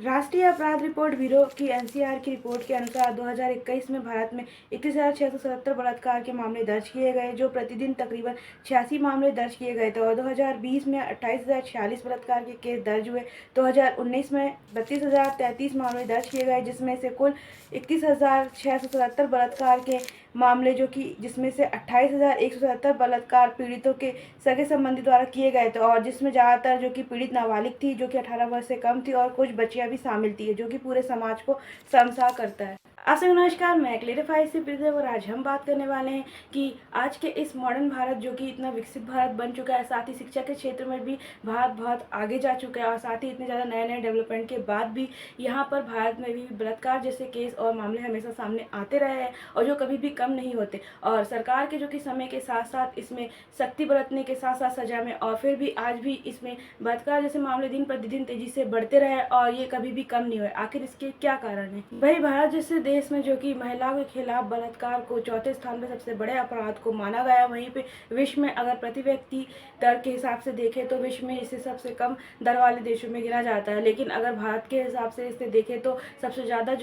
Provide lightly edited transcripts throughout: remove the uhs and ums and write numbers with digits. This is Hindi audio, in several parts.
राष्ट्रीय अपराध रिपोर्ट ब्यूरो की एनसीआर की रिपोर्ट के अनुसार 2021 में भारत में 31,677 बलात्कार के मामले दर्ज किए गए, जो प्रतिदिन तकरीबन 86 मामले दर्ज किए गए थे। और 2020 में 28,046 बलात्कार के केस दर्ज हुए। 2019 में 32,033 मामले दर्ज किए गए, जिसमें से कुल 31,677 बलात्कार के मामले जिसमें से 28,177 बलात्कार पीड़ितों के सगे संबंधी द्वारा किए गए थे, और जिसमें ज़्यादातर पीड़ित नाबालिग थी, जो कि 18 वर्ष से कम थी, और कुछ बच्चियां भी शामिल थी, जो कि पूरे समाज को शर्मसार करता है। नमस्कार, मैं क्लेरिफाई से प्रीति, और आज हम बात करने वाले हैं कि आज के इस मॉडर्न भारत, जो कि इतना विकसित भारत बन चुका है, साथ ही शिक्षा के क्षेत्र में भी भारत बहुत आगे जा चुका है, और साथ ही इतने ज़्यादा नए नए डेवलपमेंट के बाद भी यहाँ पर भारत में भी बलात्कार जैसे केस और मामले हमेशा सामने आते रहे हैं, और जो कभी भी कम नहीं होते। और सरकार के समय के साथ साथ इसमें सख्ती बरतने के साथ साथ सजा में, और फिर भी आज भी इसमें बलात्कार जैसे मामले दिन प्रतिदिन तेजी से बढ़ते रहे, और ये कभी भी कम नहीं हुए। आखिर इसके क्या कारण है? वही भारत जैसे देश में महिलाओं के खिलाफ बलात्कार को चौथे स्थान पर सबसे बड़े अपराध को माना गया। वहीं पे विश्व में अगर प्रति व्यक्ति दर के हिसाब से देखें तो विश्व में इसे सबसे कम दर वाले देशों में गिना जाता है। लेकिन अगर भारत के हिसाब से इसे देखें तो सबसे ज़्यादा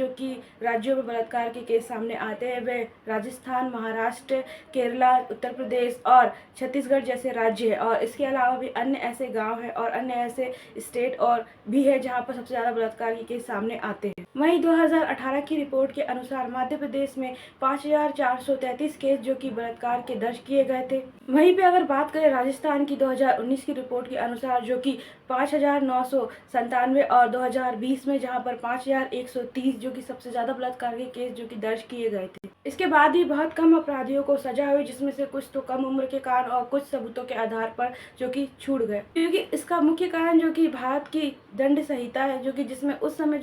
राज्यों में बलात्कार के केस सामने आते हैं वे राजस्थान, महाराष्ट्र, केरला, उत्तर प्रदेश और छत्तीसगढ़ जैसे राज्य है। और इसके अलावा भी अन्य ऐसे गांव हैं और अन्य ऐसे स्टेट और भी है जहां पर सबसे ज़्यादा बलात्कार के केस सामने आते हैं। वहीं 2018 की रिपोर्ट के अनुसार मध्य प्रदेश में 5,433 केस बलात्कार के दर्ज किए गए थे। वहीं पे अगर बात करें राजस्थान की 2019 की रिपोर्ट के अनुसार 5,997, और 2020 में जहां पर 5,130 सबसे ज़्यादा बलात्कार के केस दर्ज किए गए थे। इसके बाद भी बहुत कम अपराधियों को सजा हुई, जिसमें से कुछ तो कम उम्र के कारण और कुछ सबूतों के आधार पर छूट गए। क्योंकि इसका मुख्य कारण भारत की दंड संहिता है, जिसमें उस समय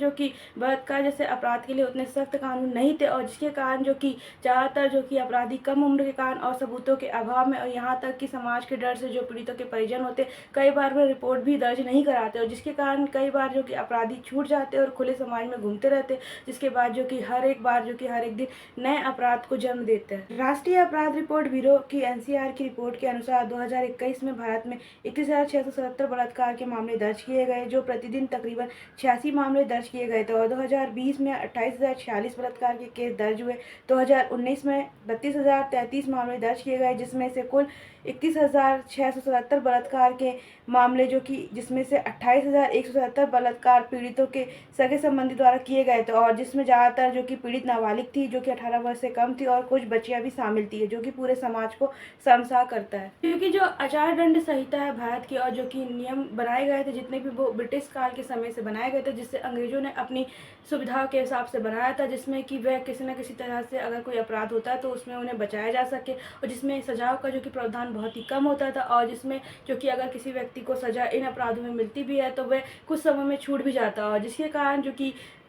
बलात्कार जैसे अपराध के लिए उतने सख्त कानून नहीं थे, और जिसके कारण ज़्यादातर अपराधी कम उम्र के कारण और सबूतों के अभाव में, और यहाँ तक कि समाज के डर से पीड़ितों के परिजन होते कई बार वे रिपोर्ट भी दर्ज नहीं कराते, और जिसके कारण कई बार अपराधी छूट जाते और खुले समाज में घूमते रहते, जिसके बाद हर एक बार हर एक दिन नए अपराध को जन्म देते हैं। राष्ट्रीय अपराध रिपोर्ट ब्यूरो की एनसीआर की रिपोर्ट के अनुसार 2021 में भारत में 31,677 बलात्कार के मामले दर्ज किए गए, जो प्रतिदिन तकरीबन 86 मामले दर्ज किए गए थे। और 2020 में 28,046 बलात्कार के केस दर्ज हुए। 2019 में 32,033 मामले दर्ज किए गए, जिसमें से कुल 31,677 बलात्कार के मामले जिसमें से 28,177 बलात्कार पीड़ितों के सगे संबंधी द्वारा किए गए थे, और जिसमें ज़्यादातर पीड़ित नाबालिग थी, जो कि 18 वर्ष से कम थी, और कुछ बच्चियां भी शामिल थी, जो कि पूरे समाज को शर्मसार करता है। क्योंकि जो आचार दंड संहिता है भारत की, और नियम बनाए गए थे जितने भी वो ब्रिटिश काल के समय से बनाए गए थे, जिससे अंग्रेजों ने अपनी सुविधा के हिसाब से बनाया था, जिसमें कि वह किसी न किसी तरह से अगर कोई अपराध होता है तो उसमें उन्हें बचाया जा सके, और जिसमें सजाओं का प्रावधान बहुत ही कम होता था, और जिसमें अगर किसी व्यक्ति को सजा इन अपराधों में मिलती भी है तो वह कुछ समय में छूट भी जाता है, और जिसके कारण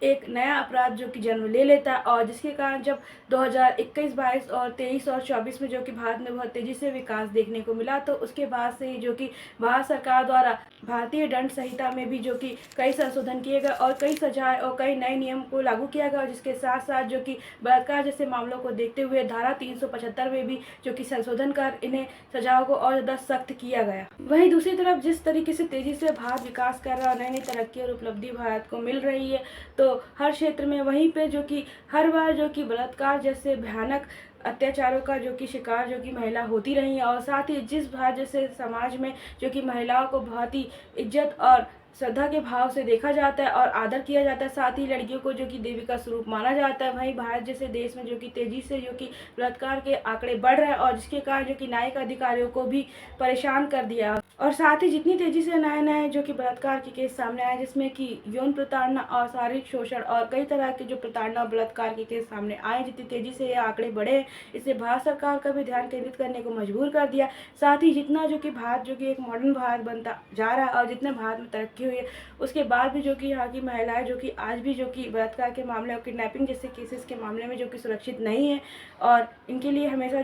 एक नया अपराध जन्म ले लेता है। और जिसके कारण जब 2021, 22 और 23 और 24 में भारत में बहुत तेजी से विकास देखने को मिला, तो उसके बाद से ही भारत सरकार द्वारा भारतीय दंड संहिता में भी कई संशोधन किए गए, और कई सजाएं और कई नए नियम को लागू किया गया, जिसके साथ साथ बलात्कार जैसे मामलों को देखते हुए धारा 375 में भी संशोधन कर इन्हें सजाओं को और ज़्यादा सख्त किया गया। वहीं दूसरी तरफ जिस तरीके से तेजी से भारत विकास कर रहा है, नई नई तरक्की और उपलब्धि भारत को मिल रही है, तो हर क्षेत्र में वहीं पे हर बार बलात्कार जैसे भयानक अत्याचारों का शिकार महिला होती रही है। और साथ ही जिस भारत जैसे समाज में महिलाओं को बहुत ही इज्जत और श्रद्धा के भाव से देखा जाता है और आदर किया जाता है, साथ ही लड़कियों को देवी का स्वरूप माना जाता है, वहीं भारत जैसे देश में तेजी से बलात्कार के आंकड़े बढ़ रहे हैं, और जिसके कारण न्यायिक अधिकारियों को भी परेशान कर दिया। और साथ ही जितनी तेजी से नए नए बलात्कार के केस सामने आए, जिसमें कि यौन प्रताड़ना और शारीरिक शोषण और कई तरह के प्रताड़ना और बलात्कार के केस सामने आए, जितनी तेजी से ये आंकड़े बढ़े, इससे भारत सरकार का भी ध्यान केंद्रित करने को मजबूर कर दिया। साथ ही जितना भारत एक मॉडर्न भारत बनता जा रहा है, और जितने भारत में तरक्की हुई है, उसके बाद भी यहाँ की महिलाएं आज भी बलात्कार के मामले और किडनैपिंग जैसे केसेस के मामले में सुरक्षित नहीं है, और इनके लिए हमेशा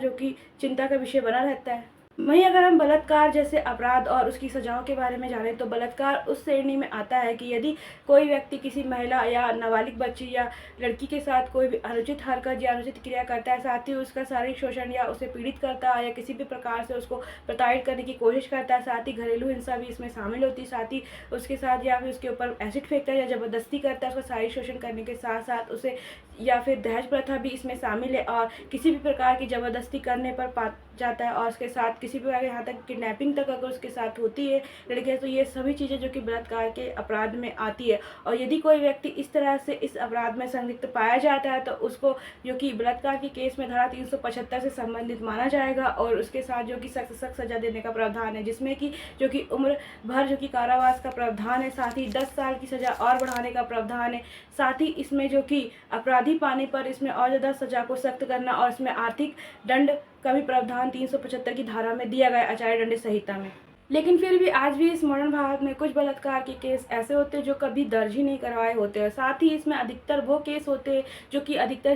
चिंता का विषय बना रहता है। वहीं अगर हम बलात्कार जैसे अपराध और उसकी सजाओं के बारे में जानें तो बलात्कार उस श्रेणी में आता है कि यदि कोई व्यक्ति किसी महिला या नाबालिग बच्ची या लड़की के साथ कोई भी अनुचित हरकत या अनुचित क्रिया करता है, साथ ही उसका शारीरिक शोषण या उसे पीड़ित करता है या किसी भी प्रकार से उसको प्रताड़ित करने की कोशिश करता है, साथ ही घरेलू हिंसा भी इसमें शामिल होती है, साथ ही उसके साथ या फिर उसके ऊपर एसिड फेंकता है या ज़बरदस्ती करता है उसका शारीरिक शोषण करने के साथ साथ उसे, या फिर दहेज प्रथा भी इसमें शामिल है और किसी भी प्रकार की ज़बरदस्ती करने पर पा जाता है और उसके साथ किसी भी प्रकार यहाँ तक किडनैपिंग तक अगर उसके साथ होती है लड़कियाँ, तो ये सभी चीज़ें जो कि बलात्कार के अपराध में आती है। और यदि कोई व्यक्ति इस तरह से इस अपराध में संलिप्त पाया जाता है तो उसको जो कि बलात्कार के केस में धारा 375 से संबंधित माना जाएगा और उसके साथ जो कि सख्त सख्त सजा देने का प्रावधान है, जिसमें कि जो कि उम्र भर जो कि कारावास का प्रावधान है, साथ ही 10 साल की सज़ा और बढ़ाने का प्रावधान है, साथ ही इसमें जो कि अपराधी पाने पर इसमें और ज़्यादा सज़ा को सख्त करना और इसमें आर्थिक दंड का भी प्रावधान 375 की धारा में दिया गया आचार्य दंड संहिता में। लेकिन फिर भी आज भी इस मॉडर्न भारत में कुछ बलात्कार के केस ऐसे होते हैं जो कभी दर्ज ही नहीं करवाए होते हैं। साथ ही इसमें अधिकतर वो केस होते हैं जो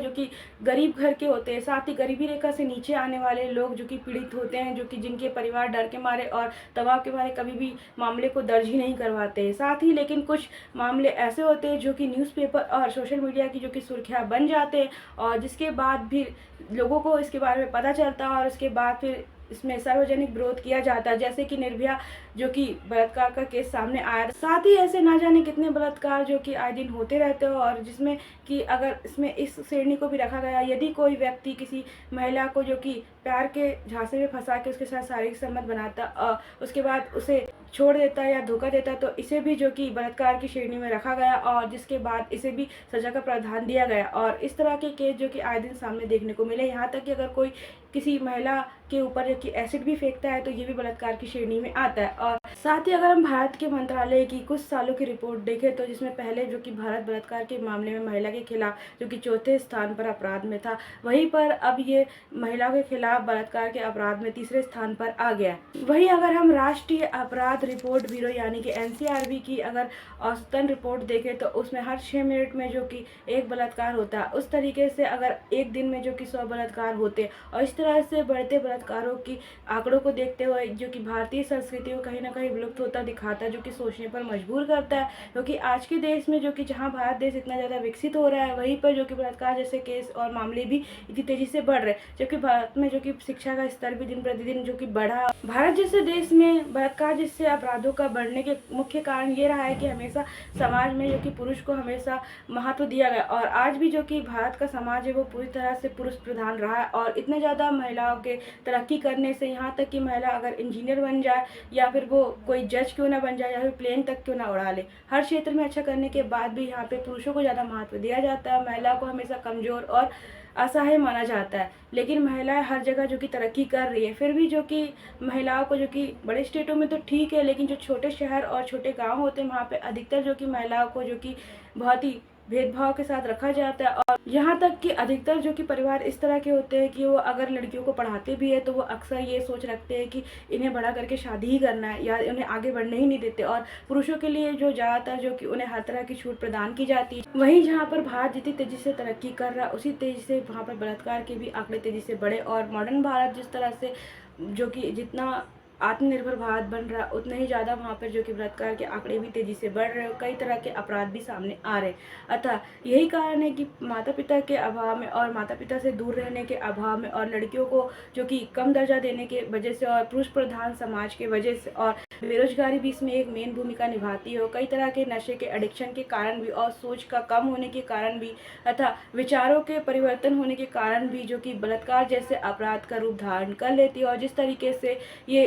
कि गरीब घर के होते हैं, साथ ही गरीबी रेखा से नीचे आने वाले लोग जो कि पीड़ित होते हैं, जो कि जिनके परिवार डर के मारे और दबाव के मारे कभी भी मामले को दर्ज ही नहीं करवाते हैं। साथ ही लेकिन कुछ मामले ऐसे होते हैं जो कि न्यूज़पेपर और सोशल मीडिया की जो कि सुर्खियाँ बन जाते हैं और जिसके बाद भी लोगों को इसके बारे में पता चलता है और उसके बाद फिर इसमें सार्वजनिक विरोध किया जाता है, जैसे कि निर्भया जो कि बलात्कार का केस सामने आया। साथ ही ऐसे ना जाने कितने बलात्कार जो कि आए दिन होते रहते हो और जिसमें कि अगर इसमें इस श्रेणी को भी रखा गया, यदि कोई व्यक्ति किसी महिला को जो कि प्यार के झांसे में फंसा के उसके साथ शारीरिक संबंध बनाता उसके बाद उसे छोड़ देता है या धोखा देता है तो इसे भी जो कि बलात्कार की श्रेणी में रखा गया और जिसके बाद इसे भी सजा का प्रावधान दिया गया। और इस तरह के केस जो कि आए दिन सामने देखने को मिले, यहाँ तक कि अगर कोई किसी महिला के ऊपर जो कि एसिड भी फेंकता है तो ये भी बलात्कार की श्रेणी में आता है। और साथ ही अगर हम भारत के मंत्रालय की कुछ सालों की रिपोर्ट देखें तो जिसमें पहले जो कि भारत बलात्कार के मामले में महिला के खिलाफ जो कि चौथे स्थान पर अपराध में था, वहीं पर अब ये महिलाओं के खिलाफ बलात्कार के अपराध में तीसरे स्थान पर आ गया। वहीं अगर हम राष्ट्रीय अपराध रिपोर्ट ब्यूरो यानी कि NCRB की अगर औसतन रिपोर्ट देखें तो उसमें हर 6 मिनट में जो कि एक बलात्कार होता है, उस तरीके से अगर एक दिन में जो कि 100 बलात्कार होते और इस तरह से बढ़ते बलात्कारों की आंकड़ों को देखते हुए जो कि भारतीय संस्कृति को कहीं ना कहीं विलुप्त होता दिखाता है, जो कि सोचने पर मजबूर करता है। क्योंकि आज के देश में जो कि जहाँ भारत देश इतना ज़्यादा विकसित हो रहा है, वहीं पर जो कि बलात्कार जैसे केस और मामले भी इतनी तेज़ी से बढ़ रहे हैं, जबकि भारत में जो कि शिक्षा का स्तर भी दिन प्रतिदिन जो कि बढ़ा। भारत जैसे देश में बलात्कार जैसे अपराधों का बढ़ने के मुख्य कारण ये रहा है कि हमेशा समाज में जो कि पुरुष को हमेशा महत्व दिया गया और आज भी जो कि भारत का समाज है वो पूरी तरह से पुरुष प्रधान रहा है। और इतने ज़्यादा महिलाओं के तरक्की करने से यहाँ तक कि महिला अगर इंजीनियर बन जाए या फिर वो कोई जज क्यों ना बन जाए या फिर प्लेन तक क्यों ना उड़ा ले, हर क्षेत्र में अच्छा करने के बाद भी यहाँ पे पुरुषों को ज़्यादा महत्व दिया जाता है, महिलाओं को हमेशा कमज़ोर और असहाय माना जाता है। लेकिन महिलाएं हर जगह जो कि तरक्की कर रही है, फिर भी जो कि महिलाओं को जो कि बड़े स्टेटों में तो ठीक है, लेकिन जो छोटे शहर और छोटे गांव होते हैं वहाँ पे अधिकतर जो कि महिलाओं को जो कि बहुत ही भेदभाव के साथ रखा जाता है। और यहाँ तक कि अधिकतर जो कि परिवार इस तरह के होते हैं कि वो अगर लड़कियों को पढ़ाते भी है तो वो अक्सर ये सोच रखते हैं कि इन्हें बड़ा करके शादी ही करना है या उन्हें आगे बढ़ने ही नहीं देते। और पुरुषों के लिए जो ज़्यादातर जो कि उन्हें हर तरह की छूट प्रदान की जाती है। वहीं जहाँ पर भारत जितनी तेज़ी से तरक्की कर रहा है उसी तेज़ी से वहाँ पर बलात्कार के भी आंकड़े तेज़ी से बढ़े। और मॉडर्न भारत जिस तरह से जो कि जितना आत्मनिर्भर भारत बन रहा है उतना ही ज़्यादा वहाँ पर जो कि बलात्कार के आंकड़े भी तेज़ी से बढ़ रहे हैं, कई तरह के अपराध भी सामने आ रहे हैं। अतः यही कारण है कि माता पिता के अभाव में और माता पिता से दूर रहने के अभाव में और लड़कियों को जो कि कम दर्जा देने के वजह से और पुरुष प्रधान समाज के वजह से और बेरोजगारी भी इसमें एक मेन भूमिका निभाती है। कई तरह के नशे के एडिक्शन के कारण भी और सोच का कम होने के कारण भी तथा विचारों के परिवर्तन होने के कारण भी जो कि बलात्कार जैसे अपराध का रूप धारण कर लेती है। और जिस तरीके से ये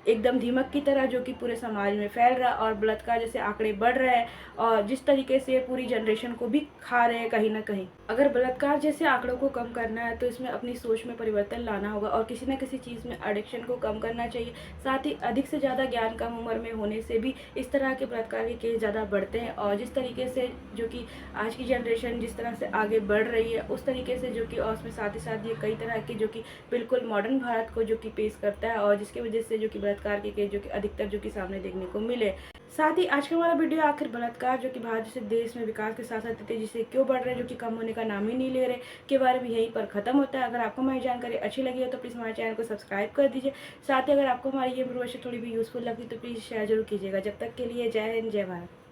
एकदम दीमक की तरह जो कि पूरे समाज में फैल रहा है और बलात्कार जैसे आंकड़े बढ़ रहे हैं और जिस तरीके से पूरी जनरेशन को भी खा रहे हैं कहीं ना कहीं। अगर बलात्कार जैसे आंकड़ों को कम करना है तो इसमें अपनी सोच में परिवर्तन लाना होगा और किसी न किसी चीज़ में एडिक्शन को कम करना चाहिए। साथ ही अधिक से ज़्यादा ज्ञान कम उम्र में होने से भी इस तरह के बलात्कार के केस ज़्यादा बढ़ते हैं। और जिस तरीके से जो कि आज की जनरेशन जिस तरह से आगे बढ़ रही है उस तरीके से जो कि और उसमें साथ ही साथ ये कई तरह के जो कि बिल्कुल मॉडर्न भारत को जो कि पेश करता है और जिसकी वजह से जो कि बलात्कार के केस जो कि अधिकतर जो कि सामने देखने को मिले। साथ ही आज का हमारा वीडियो आखिर बलात्कार जो कि भारत जैसे देश में विकास के साथ साथ तेजी से क्यों बढ़ रहे हैं, जो कि कम होने का नाम ही नहीं ले रहे, के बारे में यहीं पर खत्म होता है। अगर आपको हमारी जानकारी अच्छी लगी हो तो प्लीज़ हमारे चैनल को सब्सक्राइब कर दीजिए। साथ ही अगर आपको हमारी ये इन्फॉर्मेशन थोड़ी भी यूज़फुल लगी तो प्लीज़ शेयर जरूर कीजिएगा। जब तक के लिए जय हिंद, जय भारत।